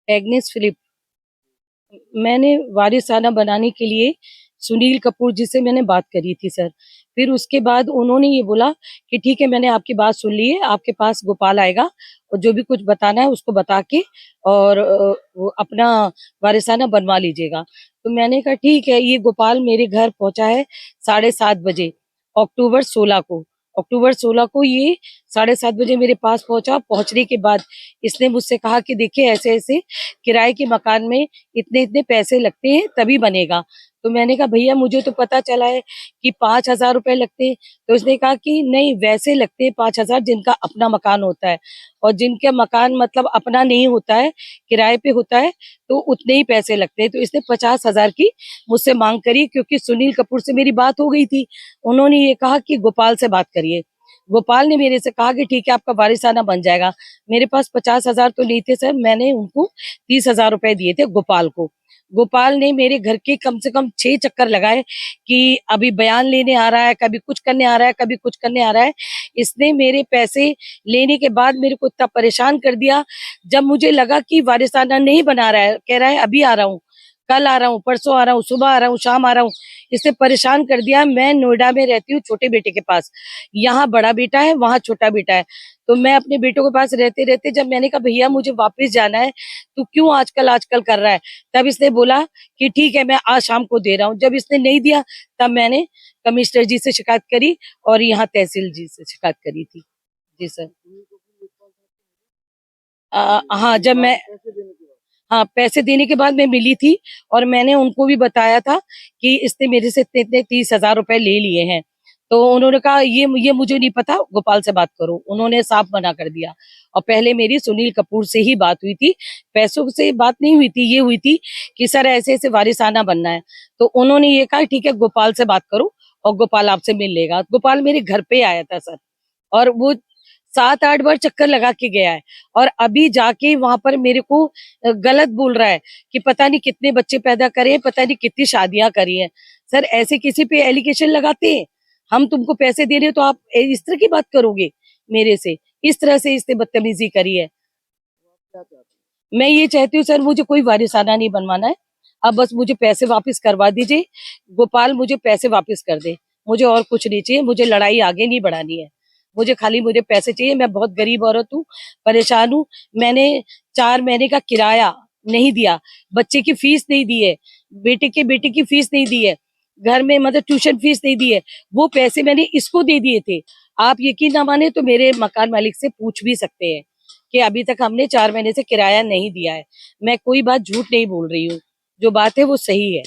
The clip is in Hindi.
Agnes Philip. मैंने वारिसाना बनाने के लिए सुनील कपूर जी से मैंने बात करी थी सर। फिर उसके बाद उन्होंने ये बोला कि ठीक है, मैंने आपकी बात सुन ली है, आपके पास गोपाल आएगा और जो भी कुछ बताना है उसको बता के और वो अपना वारिसाना बनवा लीजिएगा। तो मैंने कहा ठीक है। ये गोपाल मेरे घर पहुंचा है 7:30 बजे, अक्टूबर 16 को। अक्टूबर 16 को ये 7:30 बजे मेरे पास पहुंचा। पहुंचने के बाद इसने मुझसे कहा कि देखिए ऐसे ऐसे किराए के मकान में इतने इतने पैसे लगते हैं तभी बनेगा। तो मैंने कहा भैया मुझे तो पता चला है कि 5,000 रुपए लगते हैं। तो उसने कहा कि नहीं, वैसे लगते हैं 5,000 जिनका अपना मकान होता है, और जिनके मकान मतलब अपना नहीं होता है, किराए पे होता है, तो उतने ही पैसे लगते हैं। तो इसने 50,000 की मुझसे मांग करी, क्योंकि सुनील कपूर से मेरी बात हो गई थी। उन्होंने ये कहा कि गोपाल से बात करिए। गोपाल ने मेरे से कहा कि ठीक है, आपका वारिसाना बन जाएगा। मेरे पास 50,000 तो नहीं थे सर, मैंने उनको 30,000 रुपए दिए थे गोपाल को। गोपाल ने मेरे घर के कम से कम 6 चक्कर लगाए कि अभी बयान लेने आ रहा है, कभी कुछ करने आ रहा है, कभी कुछ करने आ रहा है। इसने मेरे पैसे लेने के बाद मेरे को इतना परेशान कर दिया। जब मुझे लगा कि वारिसाना नहीं बना रहा है, कह रहा है अभी आ रहा हूँ, कल आ रहा हूँ, परसों आ रहा हूँ, सुबह आ रहा हूँ, शाम आ रहा हूँ। इससे परेशान कर दिया। मैं नोएडा में रहती हूँ छोटे बेटे के पास। यहाँ बड़ा बेटा है, वहाँ छोटा बेटा है। तो मैं अपने बेटों के पास रहते रहते जब मैंने कहा भैया मुझे वापस जाना है, तू क्यों आजकल आजकल कर रहा है, तब इसने बोला कि ठीक है मैं आज शाम को दे रहा हूँ। जब इसने नहीं दिया तब मैंने कमिश्नर जी से शिकायत करी और यहाँ तहसील जी से शिकायत करी थी। जी सर। हाँ, जब मैं हाँ, पैसे देने के बाद मैं मिली थी और मैंने उनको भी बताया था कि इसने मेरे से इतने इतने 30,000 रुपए ले लिए हैं। तो उन्होंने कहा ये मुझे नहीं पता, गोपाल से बात करो। उन्होंने साफ मना कर दिया। और पहले मेरी सुनील कपूर से ही बात हुई थी, पैसों से बात नहीं हुई थी। ये हुई थी कि सर ऐसे ऐसे वारिसाना बनना है। तो उन्होंने ये कहा ठीक है, गोपाल से बात करो और गोपाल आपसे मिल लेगा। गोपाल मेरे घर पे आया था सर, और वो 7-8 बार चक्कर लगा के गया है। और अभी जाके वहां पर मेरे को गलत बोल रहा है कि पता नहीं कितने बच्चे पैदा करे, पता नहीं कितनी शादियां करी हैं। सर ऐसे किसी पे एलिगेशन लगाते हैं? हम तुमको पैसे दे रहे हो तो आप इस तरह की बात करोगे मेरे से? इस तरह से इसने बदतमीजी करी है। मैं ये चाहती हूँ सर, मुझे कोई वारिसाना नहीं बनवाना है। अब बस मुझे पैसे वापस करवा दीजिए। गोपाल मुझे पैसे वापस कर दे। मुझे और कुछ नहीं चाहिए, मुझे लड़ाई आगे नहीं बढ़ानी है। मुझे पैसे चाहिए। मैं बहुत गरीब औरत हूँ, परेशान हूँ। मैंने 4 महीने का किराया नहीं दिया, बच्चे की फीस नहीं दी है, बेटे की फीस नहीं दी है, घर में मतलब ट्यूशन फीस नहीं दी है। वो पैसे मैंने इसको दे दिए थे। आप यकीन ना माने तो मेरे मकान मालिक से पूछ भी सकते हैं कि अभी तक हमने 4 महीने से किराया नहीं दिया है। मैं कोई बात झूठ नहीं बोल रही हूँ, जो बात है वो सही है।